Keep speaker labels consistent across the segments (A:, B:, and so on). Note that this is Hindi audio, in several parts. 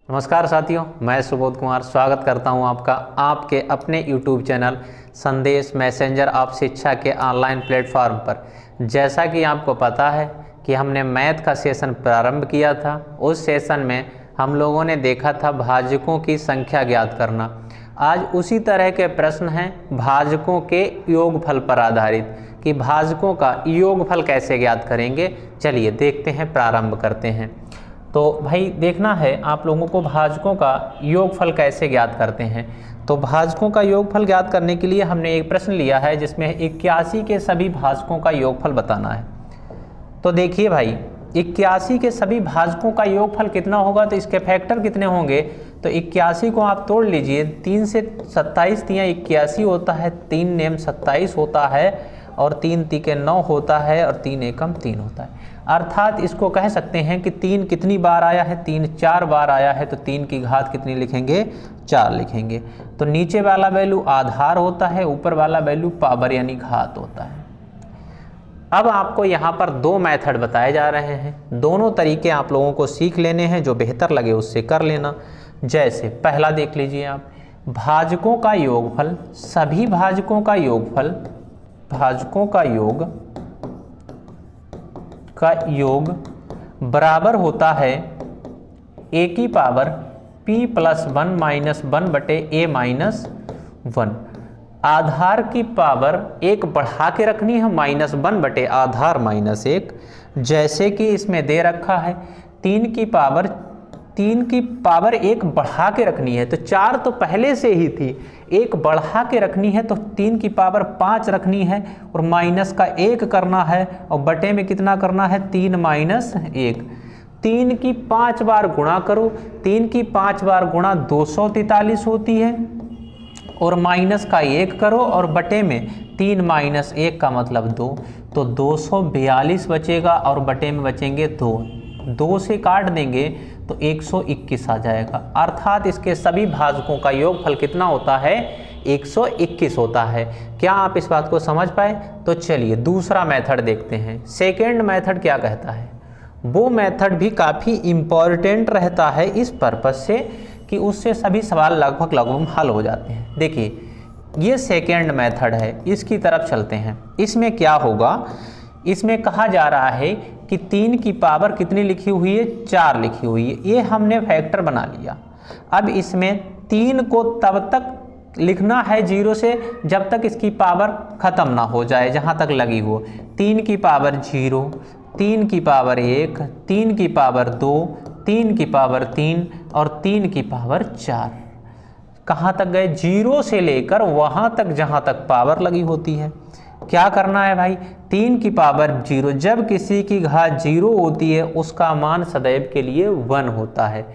A: नमस्कार साथियों, मैं सुबोध कुमार स्वागत करता हूं आपका आपके अपने YouTube चैनल संदेश मैसेंजर ऑफ शिक्षा के ऑनलाइन प्लेटफॉर्म पर। जैसा कि आपको पता है कि हमने मैथ का सेशन प्रारंभ किया था। उस सेशन में हम लोगों ने देखा था भाजकों की संख्या ज्ञात करना। आज उसी तरह के प्रश्न हैं भाजकों के योगफल पर आधारित कि भाजकों का योगफल कैसे ज्ञात करेंगे। चलिए देखते हैं, प्रारंभ करते हैं। तो भाई देखना है आप लोगों को भाजकों का योगफल कैसे ज्ञात करते हैं। तो भाजकों का योगफल ज्ञात करने के लिए हमने एक प्रश्न लिया है जिसमें 81 के सभी भाजकों का योगफल बताना है। तो देखिए भाई, 81 के सभी भाजकों का योगफल कितना होगा, तो इसके फैक्टर कितने होंगे। तो 81 को आप तोड़ लीजिए, 3 से 27 तियाँ 81 होता है, 3 नेम 27 होता है और 3 तिके 9 होता है और 3 एकम 3 होता है। अर्थात इसको कह सकते हैं कि 3 कितनी बार आया है, 3 4 बार आया है, तो 3 की घात कितनी लिखेंगे, 4 लिखेंगे। तो नीचे वाला वैल्यू आधार होता है, ऊपर वाला वैल्यू पावर यानी घात होता है। अब आपको यहाँ पर 2 मेथड बताए जा रहे हैं। दोनों तरीके आप लोगों को सीख लेने हैं, जो बेहतर लगे उससे कर लेना। जैसे पहला देख लीजिए आप, भाजकों का योगफल, सभी भाजकों का योगफल, भाजकों का योग बराबर होता है a की पावर p प्लस 1 माइनस 1 बटे a माइनस 1। आधार की पावर 1 बढ़ा के रखनी है, माइनस 1 बटे आधार माइनस 1। जैसे कि इसमें दे रखा है 3 की पावर 1 बढ़ा के रखनी है, तो 4 तो पहले से ही थी, 1 बढ़ा के रखनी है तो 3 की पावर 5 रखनी है और माइनस का 1 करना है और बटे में कितना करना है, 3 माइनस 1। 3 की 5 बार गुणा करो, 3 की 5 बार गुणा 243 होती है और माइनस का 1 करो और बटे में 3 माइनस 1 का मतलब 2, तो 242 बचेगा और बटे में बचेंगे 2। 2 से काट देंगे तो 121 आ जाएगा। अर्थात इसके सभी भाजकों का योगफल कितना होता है, 121 होता है। क्या आप इस बात को समझ पाए। तो चलिए दूसरा मेथड देखते हैं। सेकेंड मेथड क्या कहता है, वो मेथड भी काफ़ी इम्पॉर्टेंट रहता है इस पर्पज से कि उससे सभी सवाल लगभग हल हो जाते हैं। देखिए ये सेकेंड मेथड है, इसकी तरफ चलते हैं। इसमें क्या होगा, इसमें कहा जा रहा है कि 3 की पावर कितनी लिखी हुई है, 4 लिखी हुई है। ये हमने फैक्टर बना लिया। अब इसमें 3 को तब तक लिखना है 0 से जब तक इसकी पावर ख़त्म ना हो जाए, जहाँ तक लगी हो। 3 की पावर 0, 3 की पावर 1, 3 की पावर 2, 3 की पावर 3 और 3 की पावर 4। कहाँ तक गए, 0 से लेकर वहाँ तक जहाँ तक पावर लगी होती है। क्या करना है भाई, 3 की पावर 0, जब किसी की घात 0 होती है उसका मान सदैव के लिए 1 होता है।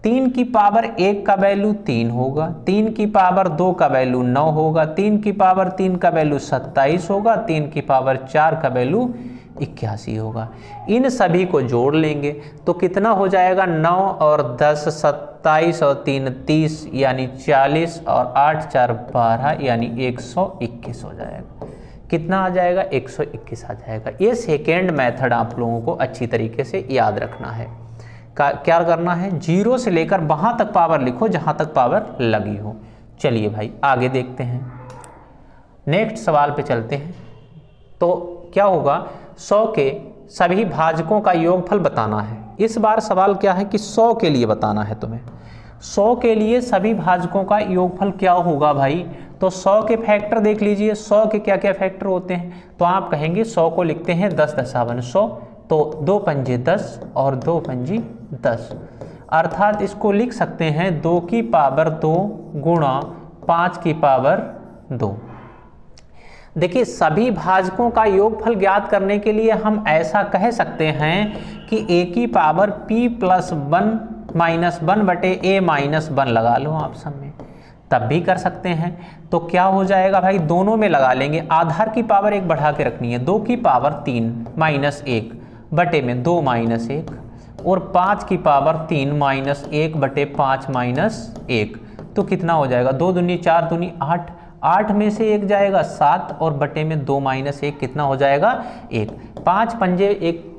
A: 3 की पावर 1 का वैल्यू 3 होगा, 3 की पावर 2 का वैल्यू 9 होगा, 3 की पावर 3 का वैल्यू 27 होगा, 3 की पावर 4 का वैल्यू 81 होगा। इन सभी को जोड़ लेंगे तो कितना हो जाएगा, 9 और 10 27 और 3 30 यानी 40 और 8 4 12 यानी 121 हो जाएगा। कितना आ जाएगा, 121 आ जाएगा। ये सेकेंड मेथड आप लोगों को अच्छी तरीके से याद रखना है। क्या करना है, 0 से लेकर वहाँ तक पावर लिखो जहाँ तक पावर लगी हो। चलिए भाई आगे देखते हैं, नेक्स्ट सवाल पे चलते हैं। तो क्या होगा, 100 के सभी भाजकों का योगफल बताना है। इस बार सवाल क्या है कि 100 के लिए बताना है तुम्हें। 100 के लिए सभी भाजकों का योगफल क्या होगा भाई। तो 100 के फैक्टर देख लीजिए, 100 के क्या क्या फैक्टर होते हैं। तो आप कहेंगे 100 को लिखते हैं 10 दशावन 100, तो 2 पंजे 10 और 2 पंजी 10। अर्थात इसको लिख सकते हैं 2 की पावर 2 गुणा 5 की पावर 2। देखिए सभी भाजकों का योगफल ज्ञात करने के लिए हम ऐसा कह सकते हैं कि a की पावर p प्लस 1 माइनस 1 बटे a माइनस 1 लगा लो ऑप्शन में, तब भी कर सकते हैं। तो क्या हो जाएगा भाई, दोनों में लगा लेंगे। आधार की पावर 1 बढ़ा के रखनी है, 2 की पावर 3 माइनस 1 बटे में 2 माइनस 1 और 5 की पावर 3 माइनस 1 बटे 5 माइनस 1। तो कितना हो जाएगा, 2 दूनी 4 दूनी 8, 8 में से 1 जाएगा 7 और बटे में 2 माइनस 1 कितना हो जाएगा 1। 5 पंजे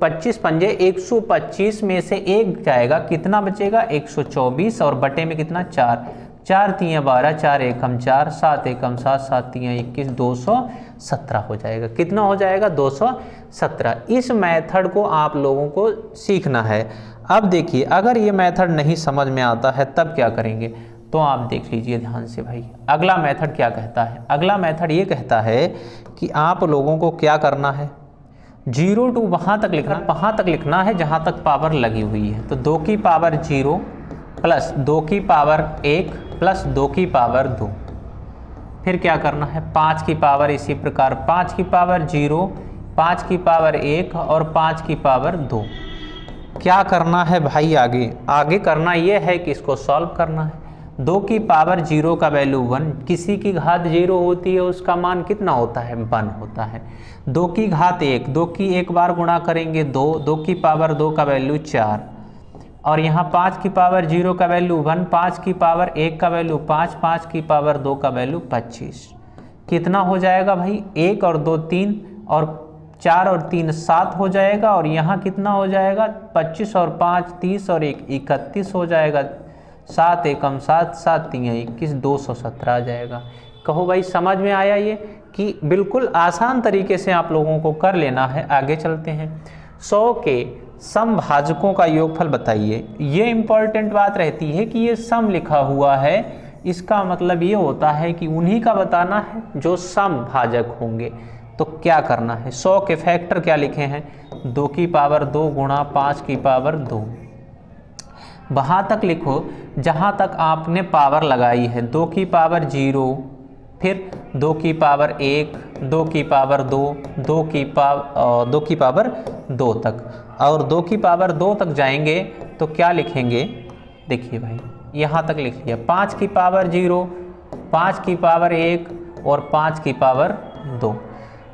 A: 25 पंजे 125 में से 1 जाएगा, कितना बचेगा 124 और बटे में कितना 4, 4 3 12, 4 एकम 4, 7 एकम 7, 7 3 21, 217 हो जाएगा। कितना हो जाएगा 217। इस मेथड को आप लोगों को सीखना है। अब देखिए अगर ये मेथड नहीं समझ में आता है तब क्या करेंगे, तो आप देख लीजिए ध्यान से भाई। अगला मेथड क्या कहता है, अगला मेथड ये कहता है कि आप लोगों को क्या करना है, 0 to वहाँ तक लिखना है जहाँ तक पावर लगी हुई है। तो 2 की पावर 0 प्लस 2 की पावर 1 प्लस 2 की पावर 2, फिर क्या करना है 5 की पावर, इसी प्रकार 5 की पावर 0, 5 की पावर 1 और 5 की पावर 2। क्या करना है भाई, आगे करना ये है कि इसको सॉल्व करना है। 2 की पावर 0 का वैल्यू 1, किसी की घात 0 होती है उसका मान कितना होता है 1 होता है। 2 की घात 1, 2 की एक बार गुणा करेंगे 2, 2 की पावर 2 का वैल्यू 4 और यहाँ 5 की पावर 0 का वैल्यू 1, 5 की पावर 1 का वैल्यू 5, 5 की पावर 2 का वैल्यू 25। कितना हो जाएगा भाई 1 और 2 3 और 4 और 3 7 हो जाएगा और यहाँ कितना हो जाएगा 25 और 5 30 और 1 31 हो जाएगा। 7 एकम 7, 7 3 21, 217 आ जाएगा। कहो भाई समझ में आया ये, कि बिल्कुल आसान तरीके से आप लोगों को कर लेना है। आगे चलते हैं। 100 के समभाजकों का योगफल बताइए। ये इंपॉर्टेंट बात रहती है कि ये सम लिखा हुआ है, इसका मतलब ये होता है कि उन्हीं का बताना है जो समभाजक होंगे। तो क्या करना है, 100 के फैक्टर क्या लिखे हैं, 2 की पावर 2 गुणा 5 की पावर 2। वहाँ तक लिखो जहाँ तक आपने पावर लगाई है। 2 की पावर 0, फिर 2 की पावर 1, 2 की पावर 2, 2 की पावर 2 तक, और 2 की पावर 2 तक जाएंगे तो क्या लिखेंगे, देखिए भाई यहाँ तक लिख लिया। 5 की पावर 0, 5 की पावर 1 और 5 की पावर 2।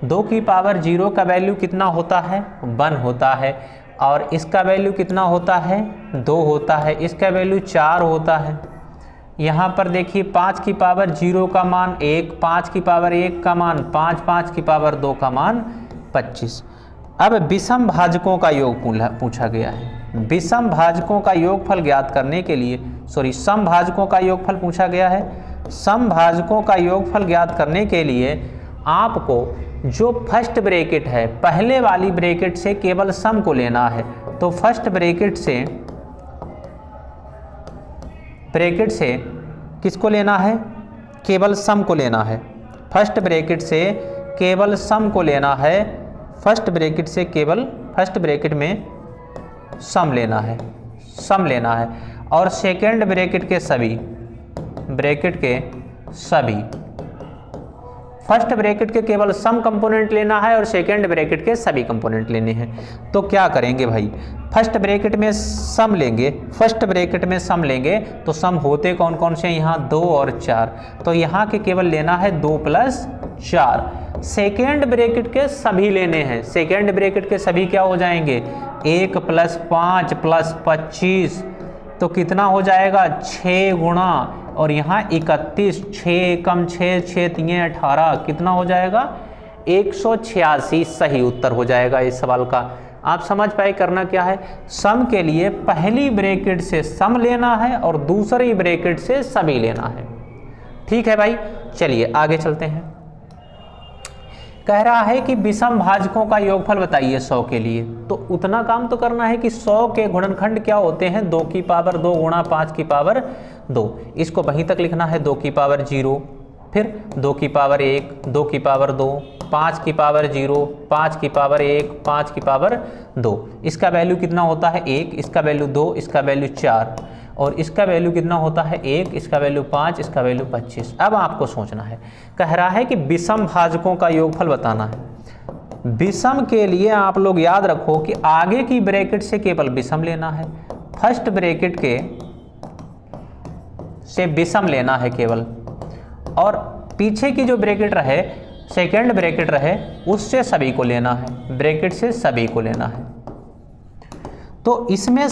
A: 2 की पावर 0 का वैल्यू कितना होता है 1 होता है, और इसका वैल्यू कितना होता है 2 होता है, इसका वैल्यू 4 होता है। यहाँ पर देखिए 5 की पावर 0 का मान 1, 5 की पावर 1 का मान 5, 5 की पावर 2 का मान 25। अब विषम भाजकों का योग पूछा गया है। विषम भाजकों का योगफल ज्ञात करने के लिए, समभाजकों का योगफल पूछा गया है। समभाजकों का योगफल ज्ञात करने के लिए आपको जो फर्स्ट ब्रैकेट है, पहले वाली ब्रैकेट से केवल सम को लेना है। तो फर्स्ट ब्रैकेट से किसको लेना है, केवल सम को लेना है। फर्स्ट ब्रैकेट से केवल सम को लेना है, फर्स्ट ब्रैकेट में सम लेना है, और सेकेंड ब्रैकेट के सभी, फर्स्ट ब्रैकेट के केवल सम कंपोनेंट लेना है और सेकेंड ब्रैकेट के सभी कंपोनेंट लेने हैं। तो क्या करेंगे भाई, फर्स्ट ब्रैकेट में सम लेंगे तो सम होते कौन कौन से हैं, यहाँ 2 और 4, तो यहाँ के केवल लेना है 2 + 4। सेकेंड ब्रैकेट के सभी लेने हैं, सेकेंड ब्रैकेट के सभी क्या हो जाएंगे 1 + 5 + 25, तो कितना हो जाएगा 6 गुणा और यहाँ 31, 6 एकम 6, 6 3 18, कितना हो जाएगा 186 सही उत्तर हो जाएगा इस सवाल का। आप समझ पाए करना क्या है, सम के लिए पहली ब्रैकेट से सम लेना है और दूसरी ब्रैकेट से सभी लेना है। ठीक है भाई, चलिए आगे चलते हैं। कह रहा है कि विषम भाजकों का योगफल बताइए 100 के लिए। तो उतना काम तो करना है कि 100 के गुणनखंड क्या होते हैं, 2 की पावर 2 गुणा 5 की पावर 2। इसको वहीं तक लिखना है, 2 की पावर 0, फिर 2 की पावर 1, 2 की पावर 2, 5 की पावर 0, 5 की पावर 1, 5 की पावर 2। इसका वैल्यू कितना होता है 1, इसका वैल्यू 2, इसका वैल्यू 4, और इसका वैल्यू कितना होता है 1, इसका वैल्यू 5, इसका वैल्यू 25। अब आपको सोचना है, कह रहा है कि विषम भाजकों का योगफल बताना है। विषम के लिए आप लोग याद रखो कि आगे की ब्रैकेट से केवल विषम लेना है, फर्स्ट ब्रैकेट के से विषम लेना है केवल, और पीछे की जो ब्रैकेट रहे, सेकेंड ब्रैकेट रहे, उससे सभी को लेना है, ब्रैकेट से सभी को लेना है। तो इसमें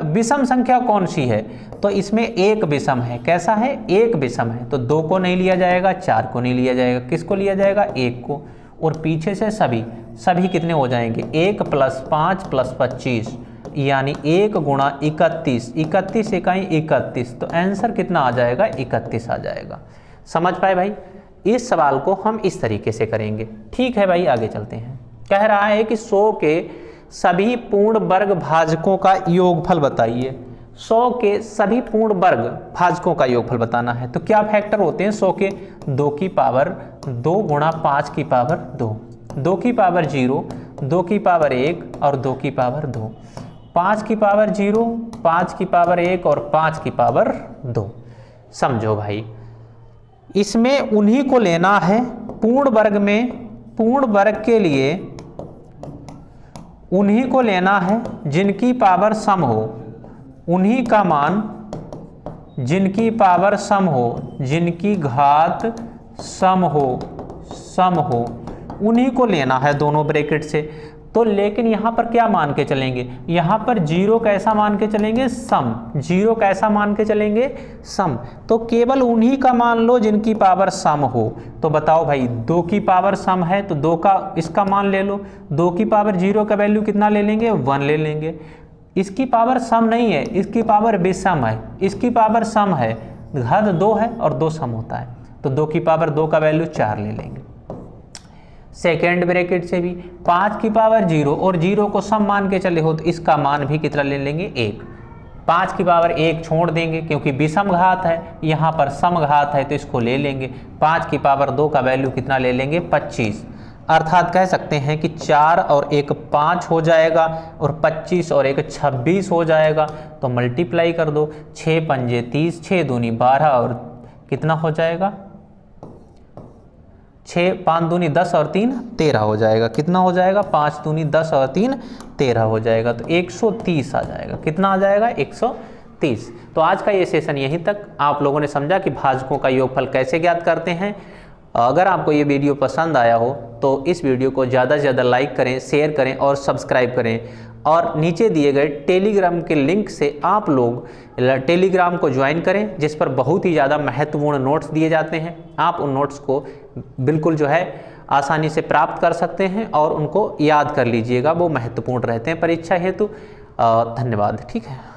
A: विषम संख्या कौन सी है, तो इसमें एक विषम है। कैसा है, एक विषम है, तो 2 को नहीं लिया जाएगा, 4 को नहीं लिया जाएगा, किसको लिया जाएगा 1 को। और पीछे से सभी कितने हो जाएंगे 1 + 5 + 25 यानी 1 × 31, 31 इकाई 31, तो आंसर कितना आ जाएगा 31 आ जाएगा। समझ पाए भाई? इस सवाल को हम इस तरीके से करेंगे। ठीक है भाई, आगे चलते हैं। कह रहा है कि 100 के सभी पूर्ण वर्ग भाजकों का योगफल बताइए। 100 के सभी पूर्ण वर्ग भाजकों का योगफल बताना है। तो क्या फैक्टर होते हैं 100 के? 2 की पावर 2 × 5 की पावर 2, 2 की पावर 0, 2 की पावर 1 और 2 की पावर 2, 5 की पावर 0, 5 की पावर 1 और 5 की पावर 2। समझो भाई, इसमें उन्हीं को लेना है पूर्ण वर्ग में, पूर्ण वर्ग के लिए उन्हीं को लेना है जिनकी पावर सम हो, उन्हीं का मान जिनकी पावर सम हो, जिनकी घात सम हो, उन्हीं को लेना है दोनों ब्रैकेट से। तो लेकिन यहाँ पर क्या मान के चलेंगे? यहाँ पर 0 कैसा मान के चलेंगे? सम। 0 कैसा मान के चलेंगे? सम। तो केवल उन्हीं का मान लो जिनकी पावर सम हो। तो बताओ भाई, 2 की पावर सम है तो 2 का इसका मान ले लो। 2 की पावर 0 का वैल्यू कितना ले लेंगे? 1 ले लेंगे। इसकी पावर सम नहीं है, इसकी पावर विषम है। इसकी पावर सम है, घात 2 है और 2 सम होता है, तो 2 की पावर 2 का वैल्यू 4 ले लेंगे। सेकेंड ब्रैकेट से भी 5 की पावर 0 और 0 को सम मान के चले हो तो इसका मान भी कितना ले लेंगे? 1। 5 की पावर 1 छोड़ देंगे क्योंकि विषम घात है, यहाँ पर सम घात है तो इसको ले लेंगे। 5 की पावर 2 का वैल्यू कितना ले लेंगे? 25। अर्थात कह सकते हैं कि 4 और 1 5 हो जाएगा और 25 और 1 26 हो जाएगा। तो मल्टीप्लाई कर दो, 6 पंजे 30, 6 दूनी 12 और कितना हो जाएगा? 6 5 दूनी 10 और 3 13 हो जाएगा। कितना हो जाएगा? 5 दूनी 10 और 3 13 हो जाएगा। तो 130 आ जाएगा। कितना आ जाएगा? 130। तो आज का ये सेशन यहीं तक। आप लोगों ने समझा कि भाजकों का योगफल कैसे ज्ञात करते हैं। अगर आपको ये वीडियो पसंद आया हो तो इस वीडियो को ज़्यादा से ज़्यादा लाइक करें, शेयर करें और सब्सक्राइब करें। और नीचे दिए गए टेलीग्राम के लिंक से आप लोग टेलीग्राम को ज्वाइन करें, जिस पर बहुत ही ज़्यादा महत्वपूर्ण नोट्स दिए जाते हैं। आप उन नोट्स को बिल्कुल जो है आसानी से प्राप्त कर सकते हैं और उनको याद कर लीजिएगा, वो महत्वपूर्ण रहते हैं परीक्षा हेतु। धन्यवाद। ठीक है।